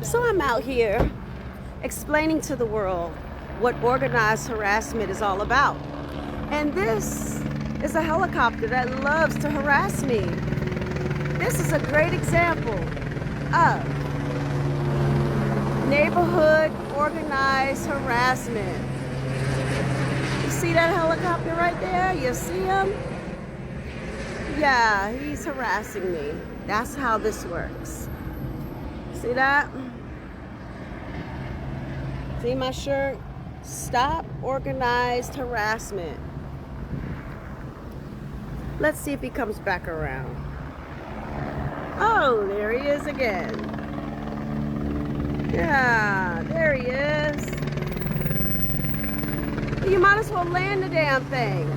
So I'm out here explaining to the world what organized harassment is all about. And this is a helicopter that loves to harass me. This is a great example of neighborhood organized harassment. You see that helicopter right there? You see him? Yeah, he's harassing me. That's how this works. See that? See my shirt? Stop organized harassment. Let's see if he comes back around. Oh, there he is again. Yeah, there he is. You might as well land the damn thing.